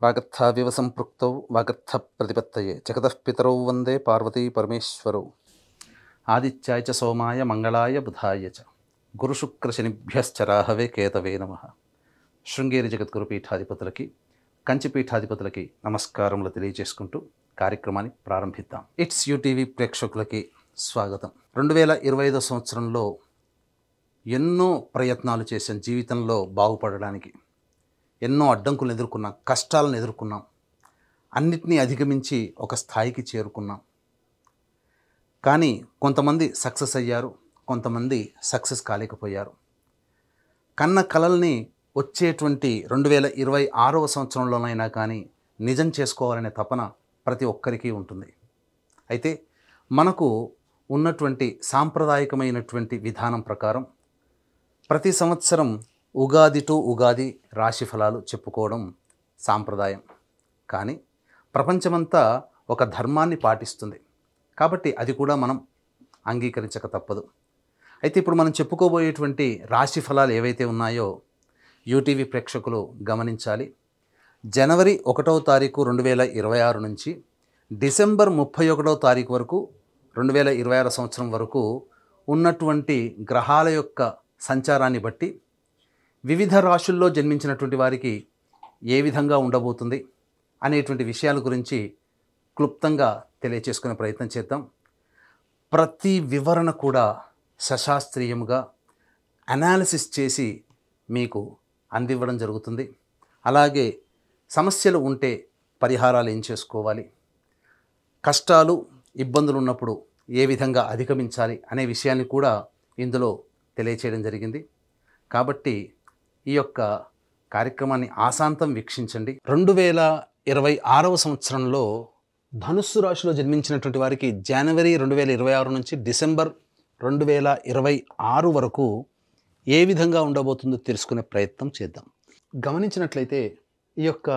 వాగర్థావివ సంపృక్తౌ వాగర్థ ప్రతిపత్తయే జగతః పితరౌ వందే పార్వతీ పరమేశ్వరౌ. ఆదిత్యాయ చ సోమాయ మంగళాయ బుధాయ చ గురుశుక్రశనిభ్యశ్చ రాహవే కేతవే నమః. శృంగేరి జగద్గురు పీఠాధిపతులకి, కంచి పీఠాధిపతులకి నమస్కారములు తెలియజేసుకుంటూ కార్యక్రమాన్ని ప్రారంభిద్దాం. ఇట్స్ యూటీవీ ప్రేక్షకులకి స్వాగతం. 2025 సంవత్సరంలో ఎన్నో ప్రయత్నాలు చేశాం జీవితంలో బాగుపడడానికి. ఎన్నో అడ్డంకులను ఎదుర్కొన్నాం, కష్టాలను ఎదుర్కొన్నాం, అన్నిటినీ అధిగమించి ఒక స్థాయికి చేరుకున్నాం. కానీ కొంతమంది సక్సెస్ అయ్యారు, కొంతమంది సక్సెస్ కాలేకపోయారు. కన్న కలల్ని వచ్చేటువంటి 2026వ సంవత్సరంలోనైనా కానీ నిజం చేసుకోవాలనే తపన ప్రతి ఒక్కరికి ఉంటుంది. అయితే మనకు ఉన్నటువంటి సాంప్రదాయకమైనటువంటి విధానం ప్రకారం ప్రతి సంవత్సరం ఉగాది టు ఉగాది రాశి ఫలాలు చెప్పుకోవడం సాంప్రదాయం. కానీ ప్రపంచమంతా ఒక ధర్మాన్ని పాటిస్తుంది కాబట్టి అది కూడా మనం అంగీకరించక తప్పదు. అయితే ఇప్పుడు మనం చెప్పుకోబోయేటువంటి రాశి ఫలాలు ఏవైతే ఉన్నాయో యూటీవీ ప్రేక్షకులు గమనించాలి. జనవరి 1వ తారీఖు 2026 నుంచి డిసెంబర్ 31వ తారీఖు వరకు 2026 సంవత్సరం వరకు ఉన్నటువంటి గ్రహాల యొక్క సంచారాన్ని బట్టి వివిధ రాశుల్లో జన్మించినటువంటి వారికి ఏ విధంగా ఉండబోతుంది అనేటువంటి విషయాల గురించి క్లుప్తంగా తెలియచేసుకునే ప్రయత్నం చేద్దాం. ప్రతి వివరణ కూడా సశాస్త్రీయంగా అనాలిసిస్ చేసి మీకు అందివ్వడం జరుగుతుంది. అలాగే సమస్యలు ఉంటే పరిహారాలు ఏం చేసుకోవాలి, కష్టాలు ఇబ్బందులు ఉన్నప్పుడు ఏ విధంగా అధిగమించాలి అనే విషయాన్ని కూడా ఇందులో తెలియచేయడం జరిగింది. కాబట్టి ఈ యొక్క కార్యక్రమాన్ని ఆశాంతం వీక్షించండి. 2026వ సంవత్సరంలో ధనుస్సు రాశిలో జన్మించినటువంటి వారికి జనవరి 2026 నుంచి డిసెంబర్ 2026 వరకు ఏ విధంగా ఉండబోతుందో తెలుసుకునే ప్రయత్నం చేద్దాం. గమనించినట్లయితే ఈ యొక్క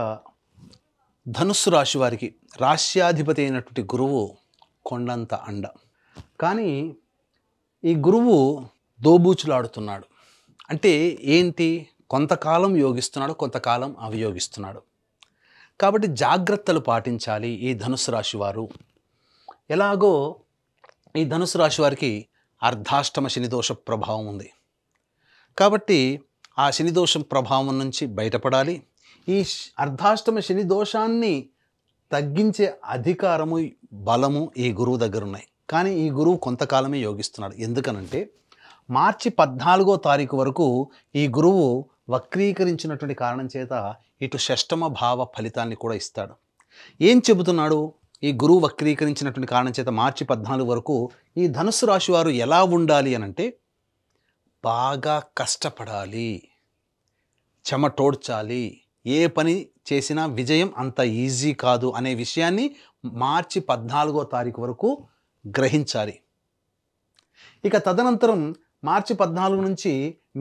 ధనుస్సు రాశి వారికి రాశ్యాధిపతి అయినటువంటి గురువు కొండంత అండ. కానీ ఈ గురువు దోబూచులాడుతున్నాడు. అంటే ఏంటి? కొంతకాలం యోగిస్తున్నాడు, కొంతకాలం అవియోగిస్తున్నాడు. కాబట్టి జాగ్రత్తలు పాటించాలి ఈ ధనుసు రాశి వారు. ఎలాగో ఈ ధనుసు రాశి వారికి అర్ధాష్టమ శనిదోష ప్రభావం ఉంది. కాబట్టి ఆ శనిదోషం ప్రభావం నుంచి బయటపడాలి. ఈ అర్ధాష్టమ శని దోషాన్ని తగ్గించే అధికారము, బలము ఈ గురువు దగ్గర ఉన్నాయి. కానీ ఈ గురువు కొంతకాలమే యోగిస్తున్నాడు. ఎందుకనంటే మార్చి 14వ తారీఖు వరకు ఈ గురువు వక్రీకరించినటువంటి కారణం చేత ఇటు షష్టమ భావ ఫలితాన్ని కూడా ఇస్తాడు. ఏం చెబుతున్నాడు? ఈ గురువు వక్రీకరించినటువంటి కారణం చేత మార్చి 14 వరకు ఈ ధనుస్సు రాశి వారు ఎలా ఉండాలి అనంటే బాగా కష్టపడాలి, చెమటోడ్చాలి, ఏ పని చేసినా విజయం అంత ఈజీ కాదు అనే విషయాన్ని మార్చి 14వ తారీఖు వరకు గ్రహించాలి. ఇక తదనంతరం మార్చి 14 నుంచి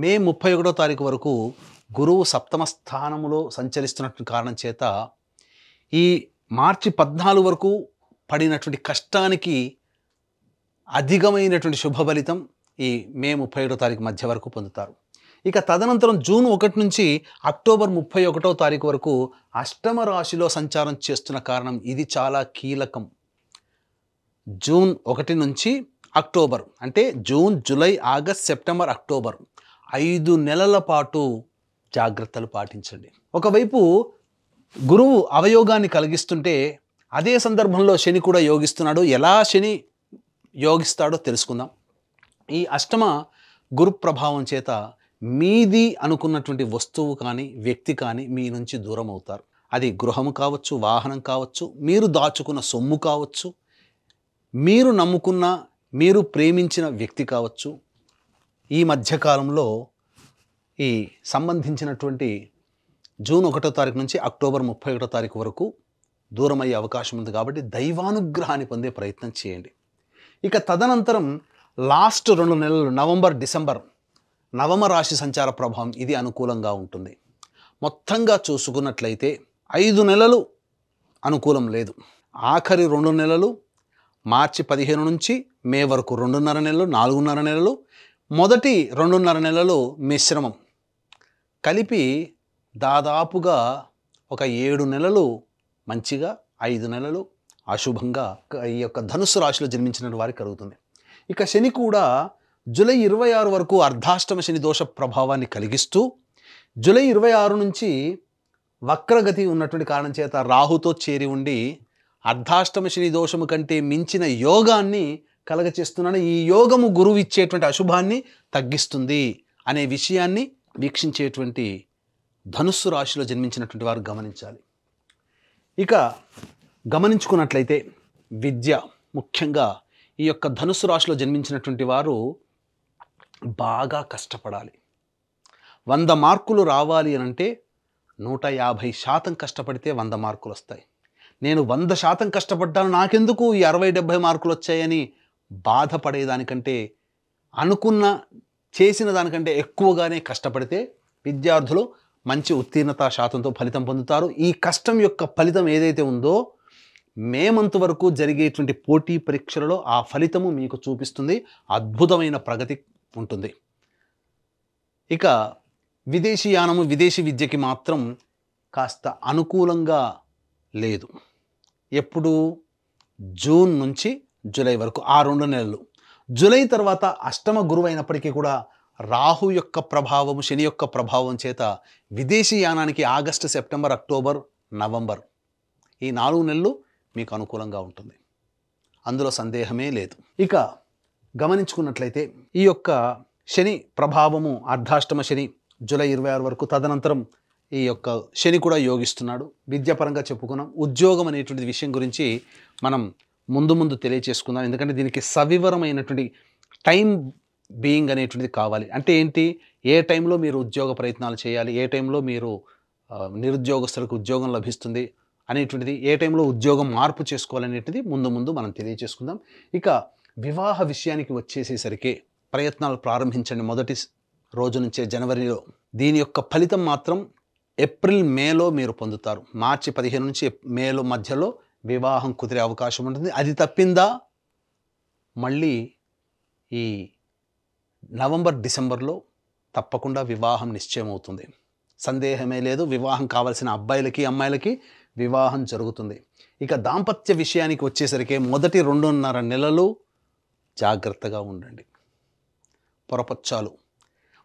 మే 31వ తారీఖు వరకు గురువు సప్తమ స్థానములో సంచరిస్తున్నటువంటి కారణం చేత ఈ మార్చి 14 వరకు పడినటువంటి కష్టానికి అధికమైనటువంటి శుభ ఫలితం ఈ మే 31వ తారీఖు మధ్య వరకు పొందుతారు. ఇక తదనంతరం జూన్ 1 నుంచి అక్టోబర్ 31వ తారీఖు వరకు అష్టమ రాశిలో సంచారం చేస్తున్న కారణం ఇది చాలా కీలకం. జూన్ 1 నుంచి అక్టోబర్ అంటే June, July, August, September, October 5 నెలల పాటు జాగ్రత్తలు పాటించండి. ఒకవైపు గురువు అవయోగాన్ని కలిగిస్తుంటే అదే సందర్భంలో శని కూడా యోగిస్తున్నాడు. ఎలా శని యోగిస్తాడో తెలుసుకుందాం. ఈ అష్టమ గురు ప్రభావం చేత మీది అనుకున్నటువంటి వస్తువు కానీ వ్యక్తి కానీ మీ నుంచి దూరం అవుతారు. అది గృహము కావచ్చు, వాహనం కావచ్చు, మీరు దాచుకున్న సొమ్ము కావచ్చు, మీరు నమ్ముకున్న మీరు ప్రేమించిన వ్యక్తి కావచ్చు. ఈ మధ్యకాలంలో ఈ సంబంధించినటువంటి జూన్ 1వ తారీఖు నుంచి అక్టోబర్ 31వ తారీఖు వరకు దూరం అయ్యే అవకాశం ఉంది. కాబట్టి దైవానుగ్రహాన్ని పొందే ప్రయత్నం చేయండి. ఇక తదనంతరం లాస్ట్ 2 నెలలు నవంబర్, డిసెంబర్ నవమ రాశి సంచార ప్రభావం ఇది అనుకూలంగా ఉంటుంది. మొత్తంగా చూసుకున్నట్లయితే 5 నెలలు అనుకూలం లేదు. ఆఖరి 2 నెలలు మార్చి 15 నుంచి మే వరకు 2.5 నెలలు, 4.5 నెలలు, మొదటి 2.5 నెలలు మిశ్రమం కలిపి దాదాపుగా ఒక 7 నెలలు మంచిగా, 5 నెలలు అశుభంగా ఈ యొక్క ధనుస్సు రాశిలో జన్మించిన వారికి కలుగుతుంది. ఇక శని కూడా జూలై 26 వరకు అర్ధాష్టమ శని దోష ప్రభావాన్ని కలిగిస్తూ జూలై 26 నుంచి వక్రగతి ఉన్నటువంటి కారణం చేత రాహుతో చేరి ఉండి అర్ధాష్టమ శని దోషము కంటే మించిన యోగాన్ని కలగచేస్తున్నాను. ఈ యోగము గురువు ఇచ్చేటువంటి అశుభాన్ని తగ్గిస్తుంది అనే విషయాన్ని వీక్షించేటువంటి ధనుస్సు రాశిలో జన్మించినటువంటి వారు గమనించాలి. ఇక గమనించుకున్నట్లయితే విద్య, ముఖ్యంగా ఈ యొక్క ధనుస్సు రాశిలో జన్మించినటువంటి వారు బాగా కష్టపడాలి. 100 మార్కులు రావాలి అనంటే 150% కష్టపడితే 100 మార్కులు వస్తాయి. నేను 100% కష్టపడ్డాను, నాకెందుకు ఈ 60-70 మార్కులు వచ్చాయని బాధపడేదానికంటే అనుకున్న చేసిన దానికంటే ఎక్కువగానే కష్టపడితే విద్యార్థులు మంచి ఉత్తీర్ణత శాతంతో ఫలితం పొందుతారు. ఈ కష్టం యొక్క ఫలితం ఏదైతే ఉందో మే మంత్ వరకు జరిగేటువంటి పోటీ పరీక్షలలో ఆ ఫలితము మీకు చూపిస్తుంది. అద్భుతమైన ప్రగతి ఉంటుంది. ఇక విదేశీయానము, విదేశీ విద్యకి మాత్రం కాస్త అనుకూలంగా లేదు. ఎప్పుడు? జూన్ నుంచి జూలై వరకు, ఆ 2 నెలలు. జూలై తర్వాత అష్టమ గురువు అయినప్పటికీ కూడా రాహు యొక్క ప్రభావము, శని యొక్క ప్రభావం చేత విదేశీ యానానికి ఆగస్టు, సెప్టెంబర్, అక్టోబర్, నవంబర్ ఈ 4 నెలలు మీకు అనుకూలంగా ఉంటుంది. అందులో సందేహమే లేదు. ఇక గమనించుకున్నట్లయితే ఈ యొక్క శని ప్రభావము అర్ధాష్టమ శని జూలై 26 వరకు, తదనంతరం ఈ యొక్క శని కూడా యోగిస్తున్నాడు. విద్యాపరంగా చెప్పుకున్నాం. ఉద్యోగం అనేటువంటి విషయం గురించి మనం ముందు తెలియచేసుకుందాం. ఎందుకంటే దీనికి సవివరమైనటువంటి టైం బీయింగ్ అనేటువంటిది కావాలి. అంటే ఏంటి, ఏ టైంలో మీరు ఉద్యోగ ప్రయత్నాలు చేయాలి, ఏ టైంలో మీరు నిరుద్యోగస్తులకు ఉద్యోగం లభిస్తుంది అనేటువంటిది, ఏ టైంలో ఉద్యోగం మార్పు చేసుకోవాలనేటిది ముందు మనం తెలియచేసుకుందాం. ఇక వివాహ విషయానికి వచ్చేసేసరికి ప్రయత్నాలు ప్రారంభించండి మొదటి రోజు నుంచే, జనవరిలో. దీని యొక్క ఫలితం మాత్రం ఏప్రిల్, మేలో మీరు పొందుతారు. మార్చి 15 నుంచి మేలో మధ్యలో వివాహం కుదిరే అవకాశం ఉంటుంది. అది తప్పిందా మళ్ళీ ఈ నవంబర్, డిసెంబర్లో తప్పకుండా వివాహం నిశ్చయం అవుతుంది. సందేహమే లేదు. వివాహం కావాల్సిన అబ్బాయిలకి, అమ్మాయిలకి వివాహం జరుగుతుంది. ఇక దాంపత్య విషయానికి వచ్చేసరికి మొదటి 2.5 నెలలు జాగ్రత్తగా ఉండండి. పొరపచ్చాలు,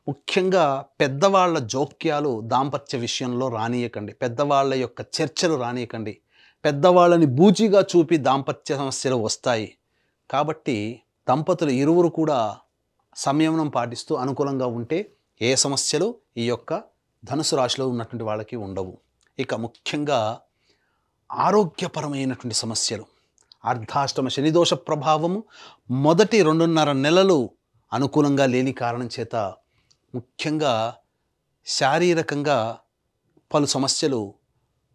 ముఖ్యంగా పెద్దవాళ్ల జోక్యాలు దాంపత్య విషయంలో రానియకండి. పెద్దవాళ్ల యొక్క చర్చలు రానియకండి. పెద్దవాళ్ళని బూచిగా చూపి దాంపత్య సమస్యలు వస్తాయి. కాబట్టి దంపతులు ఇరువురు కూడా సంయమనం పాటిస్తూ అనుకూలంగా ఉంటే ఏ సమస్యలు ఈ యొక్క ధనుసు రాశిలో ఉన్నటువంటి వాళ్ళకి ఉండవు. ఇక ముఖ్యంగా ఆరోగ్యపరమైనటువంటి సమస్యలు, అర్ధాష్టమ శనిదోష ప్రభావము మొదటి 2.5 నెలలు అనుకూలంగా లేని కారణం చేత ముఖ్యంగా శారీరకంగా పలు సమస్యలు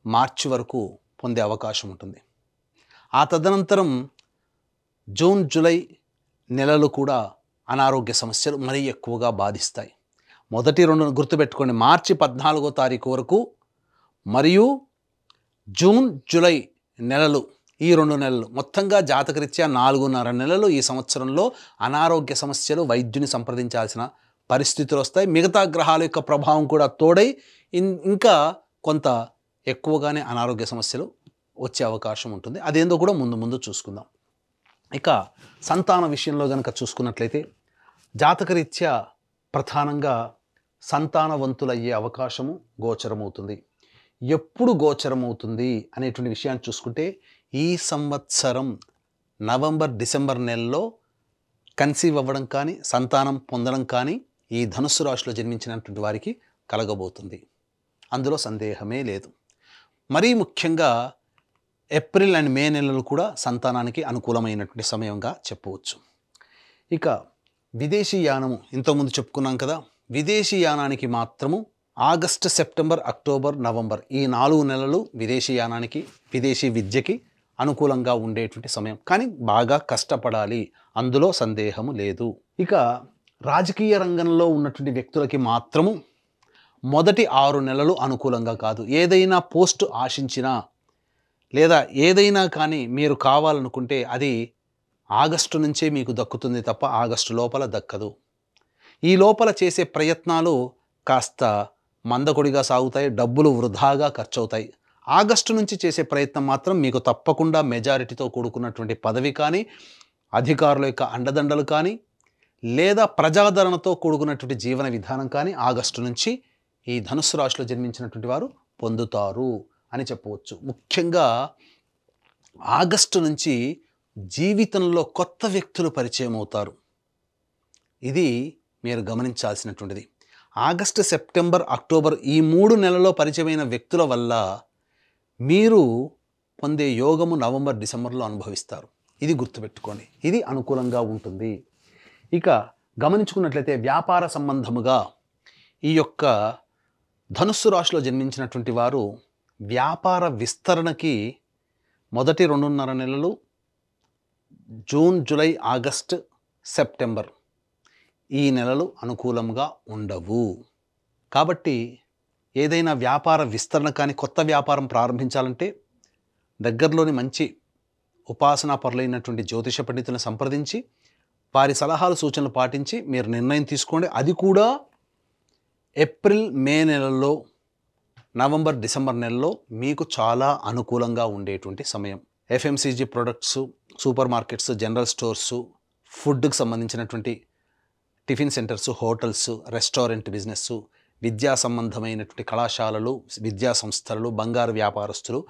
మార్చి వరకు పొందే అవకాశం ఉంటుంది. ఆ తదనంతరం జూన్, జూలై నెలలు కూడా అనారోగ్య సమస్యలు మరీ ఎక్కువగా బాధిస్తాయి. మొదటి 2 గుర్తుపెట్టుకోండి, మార్చి 14వ తారీఖు వరకు మరియు జూన్, జూలై నెలలు, ఈ 2 నెలలు మొత్తంగా జాతకరీత్యా 4.5 నెలలు ఈ సంవత్సరంలో అనారోగ్య సమస్యలు, వైద్యుని సంప్రదించాల్సిన పరిస్థితులు వస్తాయి. మిగతా గ్రహాల యొక్క ప్రభావం కూడా తోడై ఇంకా కొంత ఎక్కువగానే అనారోగ్య సమస్యలు వచ్చే అవకాశం ఉంటుంది. అదేందో కూడా ముందు చూసుకుందాం. ఇక సంతాన విషయంలో కనుక చూసుకున్నట్లయితే జాతకరీత్యా ప్రధానంగా సంతానవంతులయ్యే అవకాశము గోచరమవుతుంది. ఎప్పుడు గోచరమవుతుంది అనేటువంటి విషయాన్ని చూసుకుంటే ఈ సంవత్సరం నవంబర్, డిసెంబర్ నెలలో కన్సీవ్ అవ్వడం కానీ, సంతానం పొందడం కానీ ఈ ధనుస్సు రాశిలో జన్మించినటువంటి వారికి కలగబోతుంది. అందులో సందేహమే లేదు. మరీ ముఖ్యంగా ఏప్రిల్ అండ్ మే నెలలు కూడా సంతానానికి అనుకూలమైనటువంటి సమయంగా చెప్పవచ్చు. ఇక విదేశీ యానము ఇంతకుముందు చెప్పుకున్నాం కదా, విదేశీ యానానికి మాత్రము ఆగస్టు, సెప్టెంబర్, అక్టోబర్, నవంబర్ ఈ 4 నెలలు విదేశీ యానానికి, విదేశీ విద్యకి అనుకూలంగా ఉండేటువంటి సమయం. కానీ బాగా కష్టపడాలి, అందులో సందేహము లేదు. ఇక రాజకీయ రంగంలో ఉన్నటువంటి వ్యక్తులకి మాత్రము మొదటి 6 నెలలు అనుకూలంగా కాదు. ఏదైనా పోస్టు ఆశించినా లేదా ఏదైనా కానీ మీరు కావాలనుకుంటే అది ఆగస్టు నుంచే మీకు దక్కుతుంది తప్ప ఆగస్టు లోపల దక్కదు. ఈ లోపల చేసే ప్రయత్నాలు కాస్త మందకొడిగా సాగుతాయి, డబ్బులు వృధాగా ఖర్చవుతాయి. ఆగస్టు నుంచి చేసే ప్రయత్నం మాత్రం మీకు తప్పకుండా మెజారిటీతో కూడుకున్నటువంటి పదవి కానీ, అధికారుల యొక్క అండదండలు కానీ, లేదా ప్రజాదరణతో కూడుకున్నటువంటి జీవన విధానం కానీ ఆగస్టు నుంచి ఈ ధనుస్సు రాశిలో జన్మించినటువంటి వారు పొందుతారు అని చెప్పవచ్చు. ముఖ్యంగా ఆగస్టు నుంచి జీవితంలో కొత్త వ్యక్తులు పరిచయం అవుతారు. ఇది మీరు గమనించాల్సినటువంటిది. ఆగస్టు, సెప్టెంబర్, అక్టోబర్ ఈ 3 నెలల్లో పరిచయమైన వ్యక్తుల వల్ల మీరు పొందే యోగము నవంబర్, డిసెంబర్లో అనుభవిస్తారు. ఇది గుర్తుపెట్టుకోండి. ఇది అనుకూలంగా ఉంటుంది. ఇక గమనించుకున్నట్లయితే వ్యాపార సంబంధముగా ఈ యొక్క ధనుస్సు రాశిలో జన్మించినటువంటి వారు వ్యాపార విస్తరణకి మొదటి 2.5 నెలలు జూన్, జూలై, ఆగస్ట్, సెప్టెంబర్ ఈ నెలలు అనుకూలంగా ఉండవు. కాబట్టి ఏదైనా వ్యాపార విస్తరణ కానీ కొత్త వ్యాపారం ప్రారంభించాలంటే దగ్గరలోని మంచి ఉపాసనా పరులైనటువంటి జ్యోతిష పండితులను సంప్రదించి వారి సలహాలు సూచనలు పాటించి మీరు నిర్ణయం తీసుకోండి. అది కూడా ఏప్రిల్, మే నెలల్లో, నవంబర్, డిసెంబర్ నెలలో మీకు చాలా అనుకూలంగా ఉండేటువంటి సమయం. FMCG products, super markets, general stores, ఫుడ్కి సంబంధించినటువంటి tiffin centres, hotels, restaurant business, విద్యా సంబంధమైనటువంటి కళాశాలలు, విద్యా సంస్థలు, బంగారు వ్యాపారస్తులు,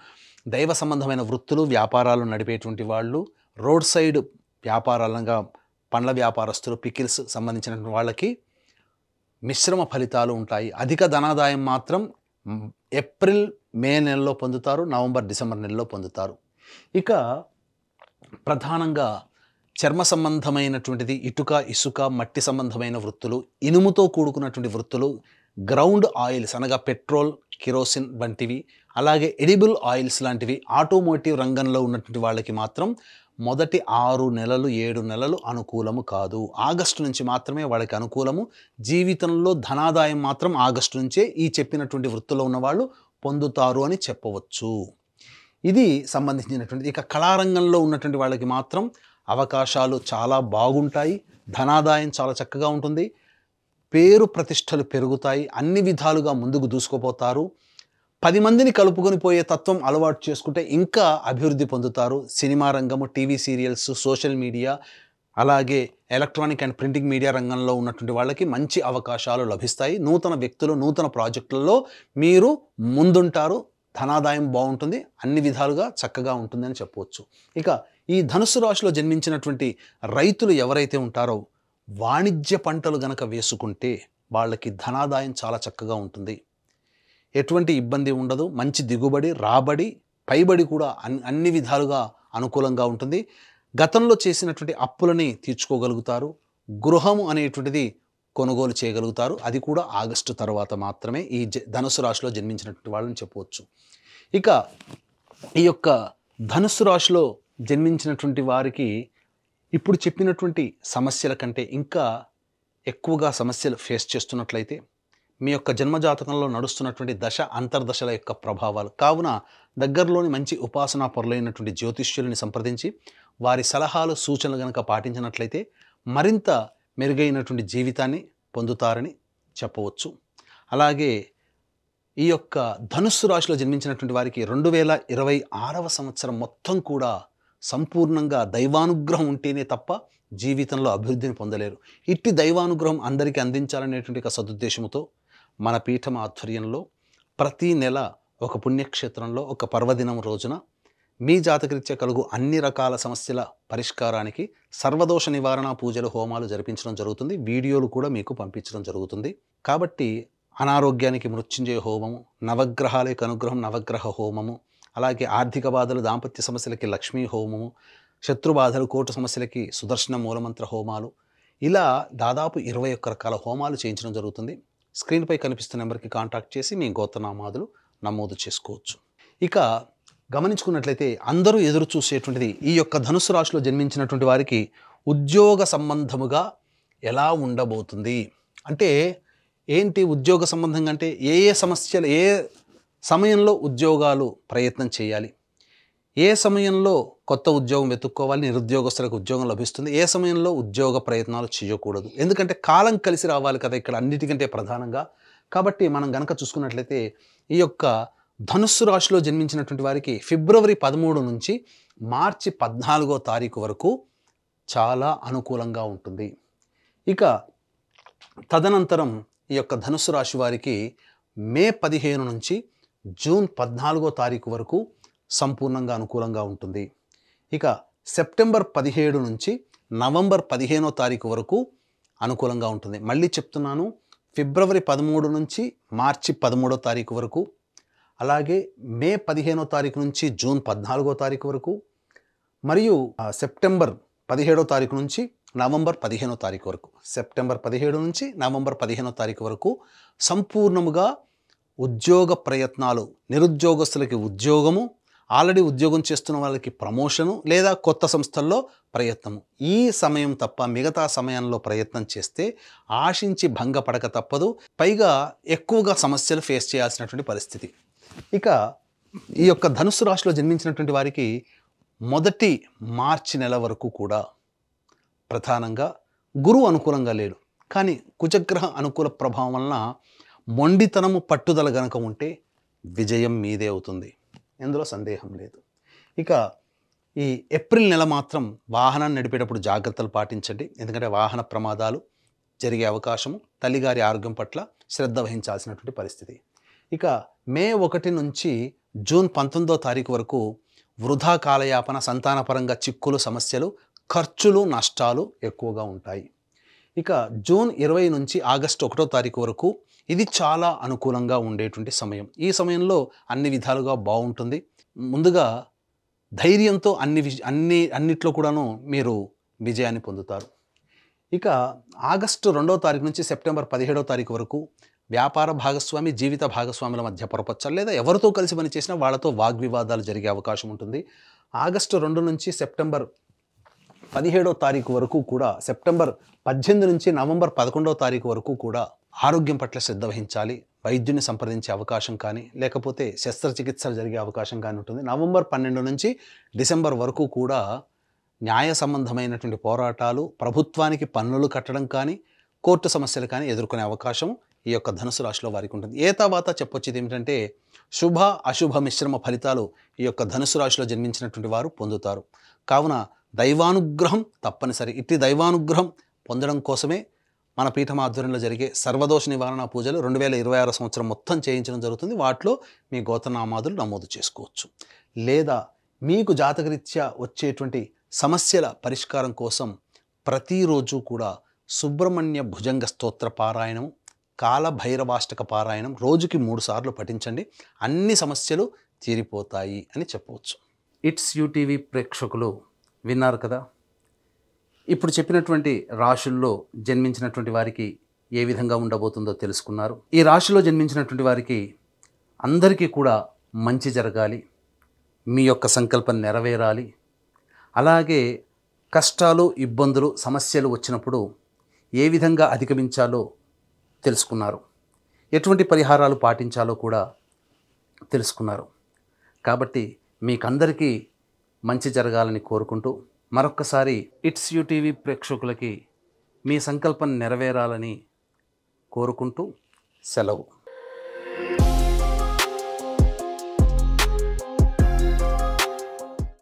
దైవ సంబంధమైన వృత్తులు, వ్యాపారాలు నడిపేటువంటి వాళ్ళు, రోడ్ సైడ్ వ్యాపారాలుగా పండ్ల వ్యాపారస్తులు, పికిల్స్ సంబంధించినటువంటి వాళ్ళకి మిశ్రమ ఫలితాలు ఉంటాయి. అధిక ధనాదాయం మాత్రం ఏప్రిల్, మే నెలలో పొందుతారు, నవంబర్, డిసెంబర్ నెలలో పొందుతారు. ఇక ప్రధానంగా చర్మ సంబంధమైనటువంటిది, ఇటుక, ఇసుక, మట్టి సంబంధమైన వృత్తులు, ఇనుముతో కూడుకున్నటువంటి వృత్తులు, గ్రౌండ్ ఆయిల్స్ అనగా పెట్రోల్, కిరోసిన్ వంటివి, అలాగే ఎడిబుల్ ఆయిల్స్ లాంటివి, ఆటోమోటివ్ రంగంలో ఉన్నటువంటి వాళ్ళకి మాత్రం మొదటి 6 నెలలు 7 నెలలు అనుకూలము కాదు. ఆగస్టు నుంచి మాత్రమే వాళ్ళకి అనుకూలము. జీవితంలో ధనాదాయం మాత్రం ఆగస్టు నుంచే ఈ చెప్పినటువంటి వృత్తుల్లో ఉన్నవాళ్ళు పొందుతారు అని చెప్పవచ్చు. ఇది సంబంధించినటువంటిది. ఇక కళారంగంలో ఉన్నటువంటి వాళ్ళకి మాత్రం అవకాశాలు చాలా బాగుంటాయి. ధనాదాయం చాలా చక్కగా ఉంటుంది. పేరు ప్రతిష్టలు పెరుగుతాయి. అన్ని విధాలుగా ముందుకు దూసుకుపోతారు. 10 మందిని కలుపుకొని పోయే తత్వం అలవాటు చేసుకుంటే ఇంకా అభివృద్ధి పొందుతారు. సినిమా రంగము, టీవీ సీరియల్స్, సోషల్ మీడియా, అలాగే ఎలక్ట్రానిక్ అండ్ ప్రింటింగ్ మీడియా రంగంలో ఉన్నటువంటి వాళ్ళకి మంచి అవకాశాలు లభిస్తాయి. నూతన వ్యక్తులు, నూతన ప్రాజెక్టులలో మీరు ముందుంటారు. ధనాదాయం బాగుంటుంది. అన్ని విధాలుగా చక్కగా ఉంటుందని చెప్పవచ్చు. ఇక ఈ ధనుస్సు రాశిలో జన్మించినటువంటి రైతులు ఎవరైతే ఉంటారో వాణిజ్య పంటలు గనక వేసుకుంటే వాళ్ళకి ధనాదాయం చాలా చక్కగా ఉంటుంది. ఎటువంటి ఇబ్బంది ఉండదు. మంచి దిగుబడి, రాబడి, పైబడి కూడా అన్ని విధాలుగా అనుకూలంగా ఉంటుంది. గతంలో చేసినటువంటి అప్పులని తీర్చుకోగలుగుతారు. గృహము అనేటువంటిది కొనుగోలు చేయగలుగుతారు. అది కూడా ఆగస్టు తర్వాత మాత్రమే ఈ ధనుస్సు రాశిలో జన్మించినటువంటి వాళ్ళని చెప్పవచ్చు. ఇక ఈ యొక్క ధనుస్సు రాశిలో జన్మించినటువంటి వారికి ఇప్పుడు చెప్పినటువంటి సమస్యల కంటే ఇంకా ఎక్కువగా సమస్యలు ఫేస్ చేస్తున్నట్లయితే మీ యొక్క జన్మజాతకంలో నడుస్తున్నటువంటి దశ అంతర్దశల యొక్క ప్రభావాలు కావున దగ్గరలోని మంచి ఉపాసనా పరులైనటువంటి జ్యోతిష్యుల్ని సంప్రదించి వారి సలహాలు సూచనలు కనుక పాటించినట్లయితే మరింత మెరుగైనటువంటి జీవితాన్ని పొందుతారని చెప్పవచ్చు. అలాగే ఈ యొక్క ధనుస్సు రాశిలో జన్మించినటువంటి వారికి 2026వ సంవత్సరం మొత్తం కూడా సంపూర్ణంగా దైవానుగ్రహం ఉంటేనే తప్ప జీవితంలో అభివృద్ధిని పొందలేరు. ఇట్టి దైవానుగ్రహం అందరికీ అందించాలనేటువంటి ఒక సదుద్దేశంతో మన పీఠం ఆధ్వర్యంలో ప్రతి నెల ఒక పుణ్యక్షేత్రంలో ఒక పర్వదినం రోజున మీ జాతకరీత్యా కలుగు అన్ని రకాల సమస్యల పరిష్కారానికి సర్వదోష నివారణ పూజలు, హోమాలు జరిపించడం జరుగుతుంది. వీడియోలు కూడా మీకు పంపించడం జరుగుతుంది. కాబట్టి అనారోగ్యానికి మృత్యుంజయ హోమము, నవగ్రహాలకు అనుగ్రహం నవగ్రహ హోమము, అలాగే ఆర్థిక బాధలు, దాంపత్య సమస్యలకి లక్ష్మీ హోమము, శత్రుబాధలు, కోర్టు సమస్యలకి సుదర్శన మూలమంత్ర హోమాలు, ఇలా దాదాపు 21 రకాల హోమాలు చేయించడం జరుగుతుంది. స్క్రీన్పై కనిపిస్తున్న నెంబర్కి కాంటాక్ట్ చేసి మీ గోత్రనామాదులు నమోదు చేసుకోవచ్చు. ఇక గమనించుకున్నట్లయితే అందరూ ఎదురు చూసేటువంటిది ఈ యొక్క ధనుస్సు రాశిలో జన్మించినటువంటి వారికి ఉద్యోగ సంబంధముగా ఎలా ఉండబోతుంది అంటే ఏంటి? ఉద్యోగ సంబంధంగా అంటే ఏ సమస్యలు, ఏ సమయంలో ఉద్యోగాలు ప్రయత్నం చేయాలి, ఏ సమయంలో కొత్త ఉద్యోగం వెతుక్కోవాలి, నిరుద్యోగస్తులకు ఉద్యోగం లభిస్తుంది, ఏ సమయంలో ఉద్యోగ ప్రయత్నాలు చేయకూడదు. ఎందుకంటే కాలం కలిసి రావాలి కదా. ఇక్కడ అన్నిటికంటే ప్రధానంగా కాబట్టి మనం గనక చూసుకున్నట్లయితే ఈ యొక్క ధనుస్సు రాశిలో జన్మించినటువంటి వారికి ఫిబ్రవరి 13 నుంచి మార్చి 14వ తారీఖు వరకు చాలా అనుకూలంగా ఉంటుంది. ఇక తదనంతరం ఈ యొక్క ధనుస్సు రాశి వారికి మే 15 నుంచి జూన్ 14వ తారీఖు వరకు సంపూర్ణంగా అనుకూలంగా ఉంటుంది. ఇక సెప్టెంబర్ 17 నుంచి నవంబర్ 15వ తారీఖు వరకు అనుకూలంగా ఉంటుంది. మళ్ళీ చెప్తున్నాను, ఫిబ్రవరి 13 నుంచి మార్చి 13వ తారీఖు వరకు, అలాగే మే 15వ తారీఖు నుంచి జూన్ 14వ తారీఖు వరకు, మరియు సెప్టెంబర్ 17వ తారీఖు నుంచి నవంబర్ 15వ తారీఖు వరకు, సెప్టెంబర్ 17 నుంచి నవంబర్ 15వ తారీఖు వరకు సంపూర్ణముగా ఉద్యోగ ప్రయత్నాలు, నిరుద్యోగస్తులకి ఉద్యోగము, ఆల్రెడీ ఉద్యోగం చేస్తున్న వాళ్ళకి ప్రమోషను లేదా కొత్త సంస్థల్లో ప్రయత్నము. ఈ సమయం తప్ప మిగతా సమయంలో ప్రయత్నం చేస్తే ఆశించి భంగపడక తప్పదు. పైగా ఎక్కువగా సమస్యలు ఫేస్ చేయాల్సినటువంటి పరిస్థితి. ఇక ఈ యొక్క ధనుస్సు రాశిలో జన్మించినటువంటి వారికి మొదటి మార్చి నెల వరకు కూడా ప్రధానంగా గురువు అనుకూలంగా లేడు. కానీ కుజగ్రహ అనుకూల ప్రభావం వలన మొండితనము పట్టుదల గనక ఉంటే విజయం మీదే అవుతుంది, ఇందులో సందేహం లేదు. ఇక ఈ ఏప్రిల్ నెల మాత్రం వాహనాన్ని నడిపేటప్పుడు జాగ్రత్తలు పాటించండి. ఎందుకంటే వాహన ప్రమాదాలు జరిగే అవకాశము, తల్లిగారి ఆరోగ్యం పట్ల శ్రద్ధ వహించాల్సినటువంటి పరిస్థితి. ఇక మే 1 నుంచి జూన్ 19వ తారీఖు వరకు వృధా కాలయాపన, సంతానపరంగా చిక్కులు, సమస్యలు, ఖర్చులు, నష్టాలు ఎక్కువగా ఉంటాయి. ఇక జూన్ 20 నుంచి ఆగస్టు 1వ తారీఖు వరకు ఇది చాలా అనుకూలంగా ఉండేటువంటి సమయం. ఈ సమయంలో అన్ని విధాలుగా బాగుంటుంది. ముందుగా ధైర్యంతో అన్నిట్లో కూడాను మీరు విజయాన్ని పొందుతారు. ఇక ఆగస్టు 2వ తారీఖు నుంచి సెప్టెంబర్ 17వ తారీఖు వరకు వ్యాపార భాగస్వామి, జీవిత భాగస్వాముల మధ్య పొరపచ్చాలు లేదా ఎవరితో కలిసి పనిచేసినా వాళ్ళతో వాగ్వివాదాలు జరిగే అవకాశం ఉంటుంది. ఆగస్టు 2 నుంచి సెప్టెంబర్ 17వ తారీఖు వరకు కూడా, సెప్టెంబర్ 18 నుంచి నవంబర్ 11వ తారీఖు వరకు కూడా ఆరోగ్యం పట్ల శ్రద్ధ వహించాలి. వైద్యుని సంప్రదించే అవకాశం కానీ, లేకపోతే శస్త్రచికిత్సలు జరిగే అవకాశం కానీ ఉంటుంది. నవంబర్ 12 నుంచి డిసెంబర్ వరకు కూడా న్యాయ సంబంధమైనటువంటి పోరాటాలు, ప్రభుత్వానికి పన్నులు కట్టడం కానీ, కోర్టు సమస్యలు కానీ ఎదుర్కొనే అవకాశం ఈ యొక్క ధనుసు రాశిలో వారికి ఉంటుంది. ఏ తర్వాత చెప్పొచ్చేది ఏమిటంటే శుభ అశుభ మిశ్రమ ఫలితాలు ఈ యొక్క ధనుసు రాశిలో జన్మించినటువంటి వారు పొందుతారు. కావున దైవానుగ్రహం తప్పనిసరి. ఇట్టి దైవానుగ్రహం పొందడం కోసమే మన పీఠం ఆధ్వర్యంలో జరిగే సర్వదోష నివారణ పూజలు 2026 సంవత్సరం మొత్తం చేయించడం జరుగుతుంది. వాటిలో మీ గోత్రనామాదులు నమోదు చేసుకోవచ్చు. లేదా మీకు జాతకరీత్యా వచ్చేటువంటి సమస్యల పరిష్కారం కోసం ప్రతిరోజు కూడా సుబ్రహ్మణ్య భుజంగ స్తోత్ర పారాయణం, కాలభైరవాష్టక పారాయణం రోజుకి 3 సార్లు పఠించండి. అన్ని సమస్యలు తీరిపోతాయి అని చెప్పవచ్చు. ఇట్స్ యూటీవీ ప్రేక్షకులు విన్నారు కదా, ఇప్పుడు చెప్పినటువంటి రాశుల్లో జన్మించినటువంటి వారికి ఏ విధంగా ఉండబోతుందో తెలుసుకున్నారు. ఈ రాశిలో జన్మించినటువంటి వారికి అందరికీ కూడా మంచి జరగాలి, మీ యొక్క సంకల్పం నెరవేరాలి. అలాగే కష్టాలు, ఇబ్బందులు, సమస్యలు వచ్చినప్పుడు ఏ విధంగా అధిగమించాలో తెలుసుకున్నారు. ఎటువంటి పరిహారాలు పాటించాలో కూడా తెలుసుకున్నారు. కాబట్టి మీకందరికీ మంచి జరగాలని కోరుకుంటూ మరొక్కసారి ఇట్స్ యూటీవీ ప్రేక్షకులకి మీ సంకల్పం నెరవేరాలని కోరుకుంటూ సెలవు.